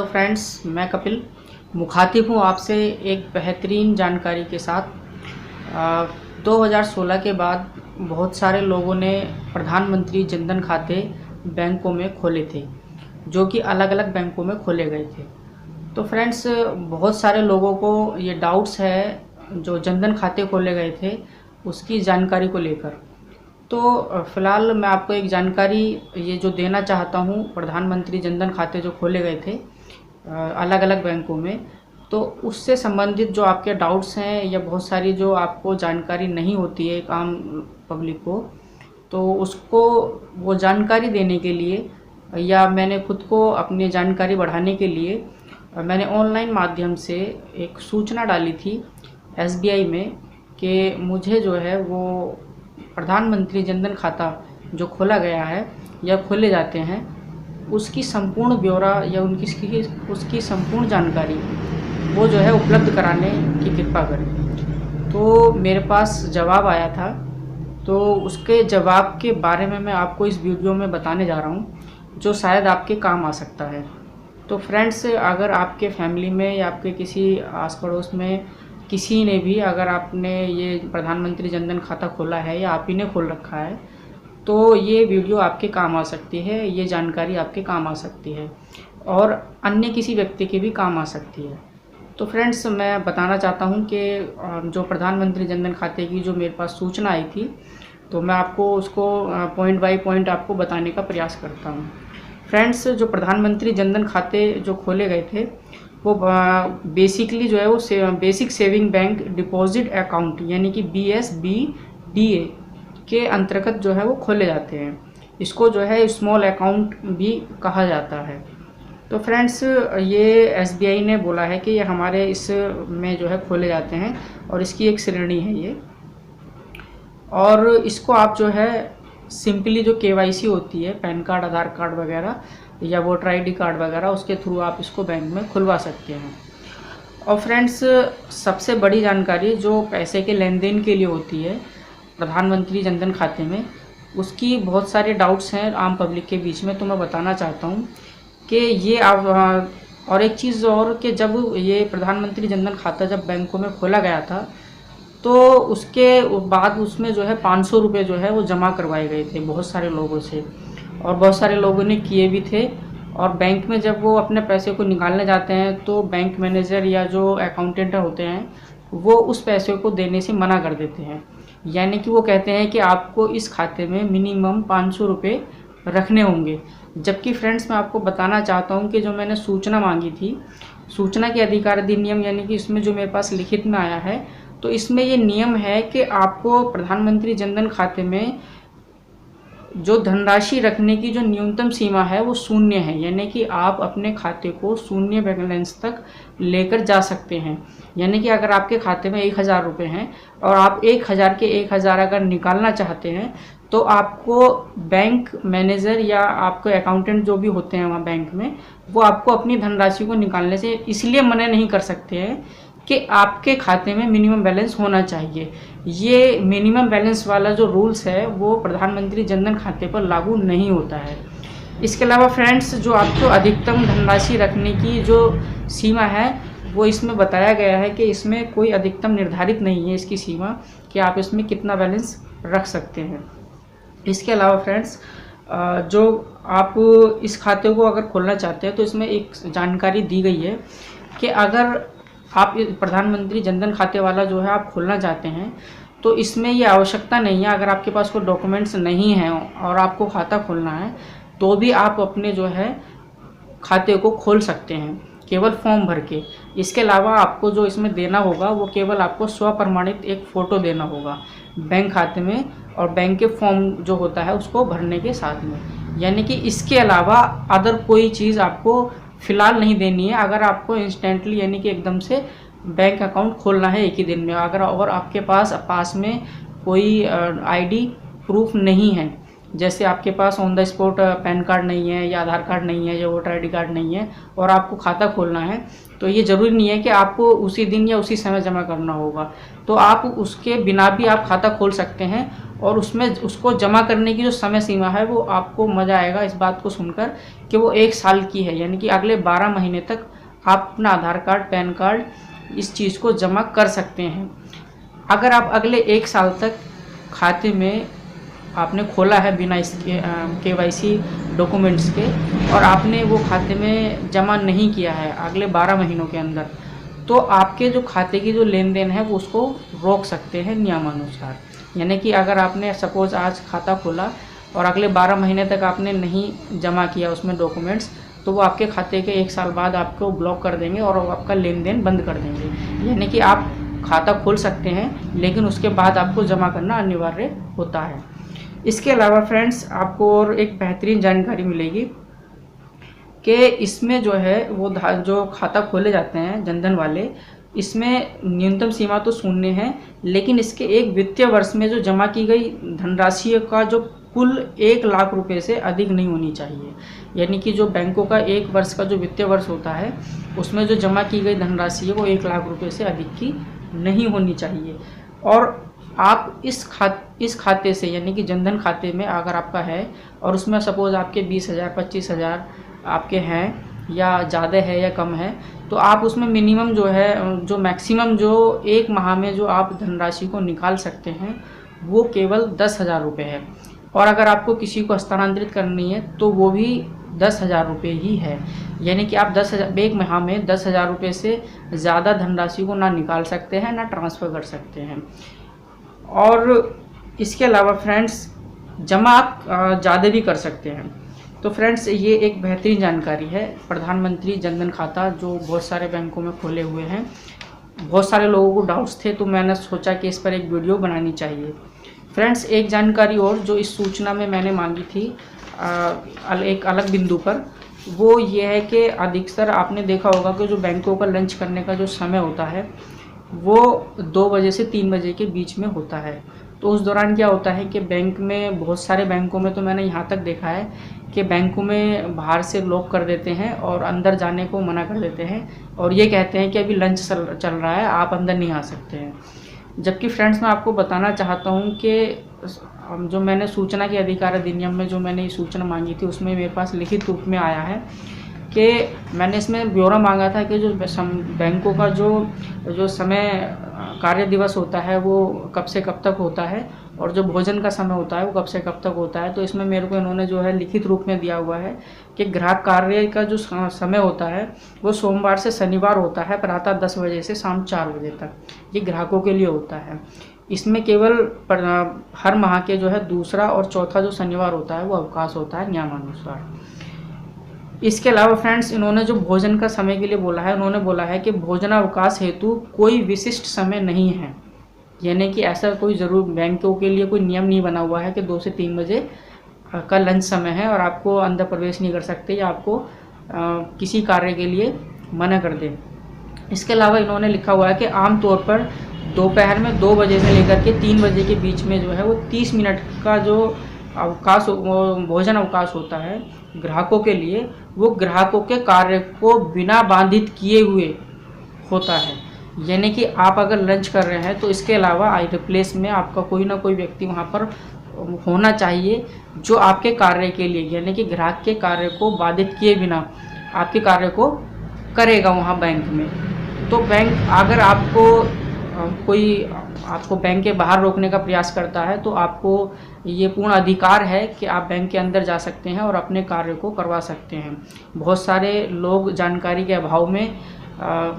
Friends, मैं कपिल मुखातिब हूँ आपसे एक बेहतरीन जानकारी के साथ। 2016 के बाद बहुत सारे लोगों ने प्रधानमंत्री जनधन खाते बैंकों में खोले थे, जो कि अलग अलग बैंकों में खोले गए थे। तो फ्रेंड्स, बहुत सारे लोगों को ये डाउट्स है जो जनधन खाते खोले गए थे उसकी जानकारी को लेकर। तो फ़िलहाल मैं आपको एक जानकारी ये जो देना चाहता हूँ, प्रधानमंत्री जनधन खाते जो खोले गए थे अलग अलग बैंकों में, तो उससे संबंधित जो आपके डाउट्स हैं या बहुत सारी जो आपको जानकारी नहीं होती है एक आम पब्लिक को, तो उसको वो जानकारी देने के लिए या मैंने खुद को अपनी जानकारी बढ़ाने के लिए मैंने ऑनलाइन माध्यम से एक सूचना डाली थी SBI में कि मुझे जो है वो प्रधानमंत्री जनधन खाता जो खोला गया है या खोले जाते हैं उसकी संपूर्ण ब्यौरा या उसकी संपूर्ण जानकारी वो जो है उपलब्ध कराने की कृपा करें। तो मेरे पास जवाब आया था, तो उसके जवाब के बारे में मैं आपको इस वीडियो में बताने जा रहा हूँ, जो शायद आपके काम आ सकता है। तो फ्रेंड्स, अगर आपके फैमिली में या आपके किसी आस पड़ोस में किसी ने भी अगर आपने ये प्रधानमंत्री जनधन खाता खोला है या आप ही ने खोल रखा है, तो ये वीडियो आपके काम आ सकती है, ये जानकारी आपके काम आ सकती है और अन्य किसी व्यक्ति के भी काम आ सकती है। तो फ्रेंड्स, मैं बताना चाहता हूँ कि जो प्रधानमंत्री जनधन खाते की जो मेरे पास सूचना आई थी, तो मैं आपको उसको पॉइंट बाय पॉइंट आपको बताने का प्रयास करता हूँ। फ्रेंड्स, जो प्रधानमंत्री जनधन खाते जो खोले गए थे वो बेसिकली जो है वो basic saving bank deposit account यानी कि BSBDA के अंतर्गत जो है वो खोले जाते हैं। इसको जो है स्मॉल अकाउंट भी कहा जाता है। तो फ्रेंड्स, ये SBI ने बोला है कि ये हमारे इस में जो है खोले जाते हैं और इसकी एक श्रेणी है ये, और इसको आप जो है सिंपली जो KYC होती है, पैन कार्ड, आधार कार्ड वगैरह या वोटर ID कार्ड वगैरह, उसके थ्रू आप इसको बैंक में खुलवा सकते हैं। और फ्रेंड्स, सबसे बड़ी जानकारी जो पैसे के लेन देन के लिए होती है प्रधानमंत्री जनधन खाते में, उसकी बहुत सारे डाउट्स हैं आम पब्लिक के बीच में। तो मैं बताना चाहता हूँ कि ये और एक चीज़ और कि जब ये प्रधानमंत्री जनधन खाता जब बैंकों में खोला गया था, तो उसके बाद उसमें जो है 500 रुपये जो है वो जमा करवाए गए थे बहुत सारे लोगों से, और बहुत सारे लोगों ने किए भी थे। और बैंक में जब वो अपने पैसे को निकालने जाते हैं तो बैंक मैनेजर या जो अकाउंटेंट होते हैं वो उस पैसे को देने से मना कर देते हैं, यानी कि वो कहते हैं कि आपको इस खाते में मिनिमम 500 रुपये रखने होंगे। जबकि फ्रेंड्स, मैं आपको बताना चाहता हूँ कि जो मैंने सूचना मांगी थी, सूचना के अधिकार अधिनियम यानी कि इसमें जो मेरे पास लिखित में आया है, तो इसमें ये नियम है कि आपको प्रधानमंत्री जनधन खाते में जो धनराशि रखने की जो न्यूनतम सीमा है वो 0 है, यानी कि आप अपने खाते को 0 बैलेंस तक लेकर जा सकते हैं। यानी कि अगर आपके खाते में 1000 रुपये हैं और आप 1000 के 1000 अगर निकालना चाहते हैं, तो आपको बैंक मैनेजर या आपके अकाउंटेंट जो भी होते हैं वहाँ बैंक में, वो आपको अपनी धनराशि को निकालने से इसलिए मना नहीं कर सकते हैं कि आपके खाते में मिनिमम बैलेंस होना चाहिए। ये मिनिमम बैलेंस वाला जो रूल्स है वो प्रधानमंत्री जनधन खाते पर लागू नहीं होता है। इसके अलावा फ्रेंड्स, जो आपको अधिकतम धनराशि रखने की जो सीमा है वो इसमें बताया गया है कि इसमें कोई अधिकतम निर्धारित नहीं है इसकी सीमा कि आप इसमें कितना बैलेंस रख सकते हैं। इसके अलावा फ्रेंड्स, जो आप इस खाते को अगर खोलना चाहते हैं तो इसमें एक जानकारी दी गई है कि अगर आप प्रधानमंत्री जनधन खाते वाला जो है आप खोलना चाहते हैं, तो इसमें ये आवश्यकता नहीं है, अगर आपके पास कोई डॉक्यूमेंट्स नहीं हैं और आपको खाता खोलना है तो भी आप अपने जो है खाते को खोल सकते हैं केवल फॉर्म भर के। इसके अलावा आपको जो इसमें देना होगा वो केवल आपको स्वप्रमाणित एक फ़ोटो देना होगा बैंक खाते में और बैंक के फॉर्म जो होता है उसको भरने के साथ में, यानी कि इसके अलावा अदर कोई चीज़ आपको फ़िलहाल नहीं देनी है। अगर आपको इंस्टेंटली यानी कि एकदम से बैंक अकाउंट खोलना है एक ही दिन में, अगर और आपके पास में कोई ID प्रूफ नहीं है, जैसे आपके pass on the spot pan card नहीं है या आधार कार्ड नहीं है या वोटर ID कार्ड नहीं है और आपको खाता खोलना है, तो ये ज़रूरी नहीं है कि आपको उसी दिन या उसी समय जमा करना होगा, तो आप उसके बिना भी आप खाता खोल सकते हैं और उसमें उसको जमा करने की जो समय सीमा है वो आपको मज़ा आएगा इस बात को सुनकर कि वो 1 साल की है, यानी कि अगले 12 महीने तक आप अपना आधार कार्ड, पैन कार्ड इस चीज़ को जमा कर सकते हैं। अगर आप अगले 1 साल तक खाते में आपने खोला है बिना इसके KYC डॉक्यूमेंट्स के, और आपने वो खाते में जमा नहीं किया है अगले 12 महीनों के अंदर, तो आपके जो खाते की जो लेन देन है वो उसको रोक सकते हैं नियमानुसार। यानी कि अगर आपने सपोज़ आज खाता खोला और अगले 12 महीने तक आपने नहीं जमा किया उसमें डॉक्यूमेंट्स, तो वो आपके खाते के 1 साल बाद आपको ब्लॉक कर देंगे और आपका लेन देन बंद कर देंगे। यानी कि आप खाता खोल सकते हैं लेकिन उसके बाद आपको जमा करना अनिवार्य होता है। इसके अलावा फ्रेंड्स आपको और एक बेहतरीन जानकारी मिलेगी कि इसमें जो है वो जो खाता खोले जाते हैं जनधन वाले, इसमें न्यूनतम सीमा तो शून्य है, लेकिन इसके एक वित्तीय वर्ष में जो जमा की गई धनराशि का जो कुल 1 लाख रुपए से अधिक नहीं होनी चाहिए। यानी कि जो बैंकों का 1 वर्ष का जो वित्तीय वर्ष होता है उसमें जो जमा की गई धनराशि है वो 1 लाख रुपए से अधिक की नहीं होनी चाहिए। और आप इस खाते से, यानी कि जनधन खाते में अगर आपका है और उसमें सपोज़ आपके 20,000 25,000 आपके हैं या ज़्यादा है या कम है, तो आप उसमें मिनिमम जो है, जो मैक्सिमम जो 1 माह में जो आप धनराशि को निकाल सकते हैं वो केवल 10,000 रुपये है। और अगर आपको किसी को हस्तांतरित करनी है तो वो भी 10,000 रुपये ही है। यानी कि आप 10,000 एक माह में 10,000 रुपये से ज़्यादा धनराशि को ना निकाल सकते हैं ना ट्रांसफ़र कर सकते हैं। और इसके अलावा फ्रेंड्स जमा आप ज़्यादा भी कर सकते हैं। तो फ्रेंड्स ये एक बेहतरीन जानकारी है प्रधानमंत्री जनधन खाता जो बहुत सारे बैंकों में खोले हुए हैं। बहुत सारे लोगों को डाउट्स थे तो मैंने सोचा कि इस पर एक वीडियो बनानी चाहिए। फ्रेंड्स एक जानकारी और जो इस सूचना में मैंने मांगी थी एक अलग बिंदु पर, वो ये है कि अधिकतर आपने देखा होगा कि जो बैंकों का लंच करने का जो समय होता है वो 2 बजे से 3 बजे के बीच में होता है। तो उस दौरान क्या होता है कि बैंक में, बहुत सारे बैंकों में तो मैंने यहाँ तक देखा है कि बैंकों में बाहर से लॉक कर देते हैं और अंदर जाने को मना कर देते हैं और ये कहते हैं कि अभी लंच चल रहा है, आप अंदर नहीं आ सकते हैं। जबकि फ्रेंड्स मैं आपको बताना चाहता हूँ कि जो मैंने सूचना के अधिकार अधिनियम में जो मैंने ये सूचना मांगी थी उसमें मेरे पास लिखित रूप में आया है कि मैंने इसमें ब्यौरा मांगा था कि जो बैंकों का जो समय कार्य दिवस होता है वो कब से कब तक होता है और जो भोजन का समय होता है वो कब से कब तक होता है। तो इसमें मेरे को इन्होंने जो है लिखित रूप में दिया हुआ है कि ग्राहक कार्य का जो समय होता है वो सोमवार से शनिवार होता है प्रातः 10 बजे से शाम 4 बजे तक, ये ग्राहकों के लिए होता है। इसमें केवल हर माह के जो है दूसरा और चौथा जो शनिवार होता है वो अवकाश होता है नियमानुसार। इसके अलावा फ्रेंड्स इन्होंने जो भोजन का समय के लिए बोला है, उन्होंने बोला है कि भोजनावकाश हेतु कोई विशिष्ट समय नहीं है। यानी कि ऐसा कोई ज़रूर बैंकों के लिए कोई नियम नहीं बना हुआ है कि 2 से 3 बजे का लंच समय है और आपको अंदर प्रवेश नहीं कर सकते या आपको किसी कार्य के लिए मना कर दें। इसके अलावा इन्होंने लिखा हुआ है कि आमतौर पर दोपहर में 2 बजे से लेकर के 3 बजे के बीच में जो है वो 30 मिनट का जो अवकाश, भोजन अवकाश होता है ग्राहकों के लिए, वो ग्राहकों के कार्य को बिना बाधित किए हुए होता है। यानी कि आप अगर लंच कर रहे हैं तो इसके अलावा रिप्लेस में आपका कोई ना कोई व्यक्ति वहाँ पर होना चाहिए जो आपके कार्य के लिए, यानी कि ग्राहक के कार्य को बाधित किए बिना आपके कार्य को करेगा वहाँ बैंक में। तो बैंक अगर आपको बैंक के बाहर रोकने का प्रयास करता है तो आपको ये पूर्ण अधिकार है कि आप बैंक के अंदर जा सकते हैं और अपने कार्य को करवा सकते हैं। बहुत सारे लोग जानकारी के अभाव में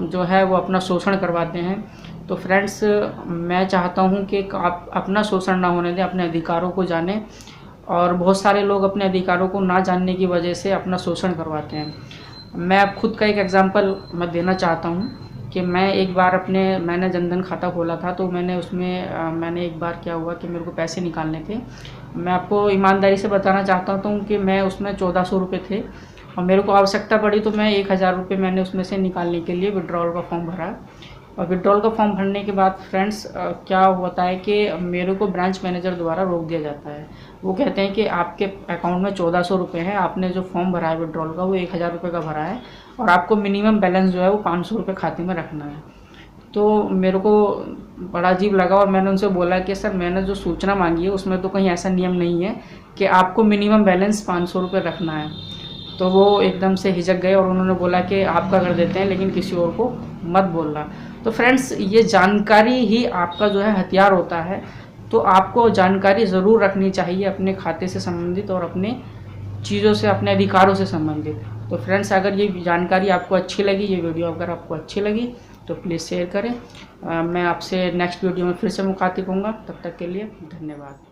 जो है वो अपना शोषण करवाते हैं। तो फ्रेंड्स मैं चाहता हूं कि आप अपना शोषण ना होने दें, अपने अधिकारों को जानें। और बहुत सारे लोग अपने अधिकारों को ना जानने की वजह से अपना शोषण करवाते हैं। मैं अब खुद का एक एग्जांपल मैं देना चाहता हूं कि मैं एक बार मैंने जनधन खाता खोला था, तो मैंने उसमें मैंने एक बार क्या हुआ कि मेरे को पैसे निकालने थे। मैं आपको ईमानदारी से बताना चाहता हूँ कि मैं उसमें 1400 रुपये थे और मेरे को आवश्यकता पड़ी तो मैं 1000 रुपये मैंने उसमें से निकालने के लिए विड्रॉल का फॉर्म भरा। और विड्रॉल का फॉर्म भरने के बाद फ्रेंड्स क्या होता है कि मेरे को ब्रांच मैनेजर द्वारा रोक दिया जाता है। वो कहते हैं कि आपके अकाउंट में 1400 रुपये हैं, आपने जो फॉर्म भरा है विड्रॉल का वो 1000 रुपये का भरा है और आपको मिनिमम बैलेंस जो है वो 500 रुपये खाते में रखना है। तो मेरे को बड़ा अजीब लगा और मैंने उनसे बोला कि सर मैंने जो सूचना मांगी है उसमें तो कहीं ऐसा नियम नहीं है कि आपको मिनिमम बैलेंस 500 रुपये रखना है। तो वो एकदम से हिचक गए और उन्होंने बोला कि आपका कर देते हैं लेकिन किसी और को मत बोलना। तो फ्रेंड्स, ये जानकारी ही आपका जो है हथियार होता है, तो आपको जानकारी ज़रूर रखनी चाहिए अपने खाते से संबंधित और अपने चीज़ों से, अपने अधिकारों से संबंधित। तो फ्रेंड्स, अगर ये जानकारी आपको अच्छी लगी, ये वीडियो अगर आपको अच्छी लगी तो प्लीज़ शेयर करें। मैं आपसे नेक्स्ट वीडियो में फिर से मुखातिब होऊंगा। तब तक के लिए धन्यवाद।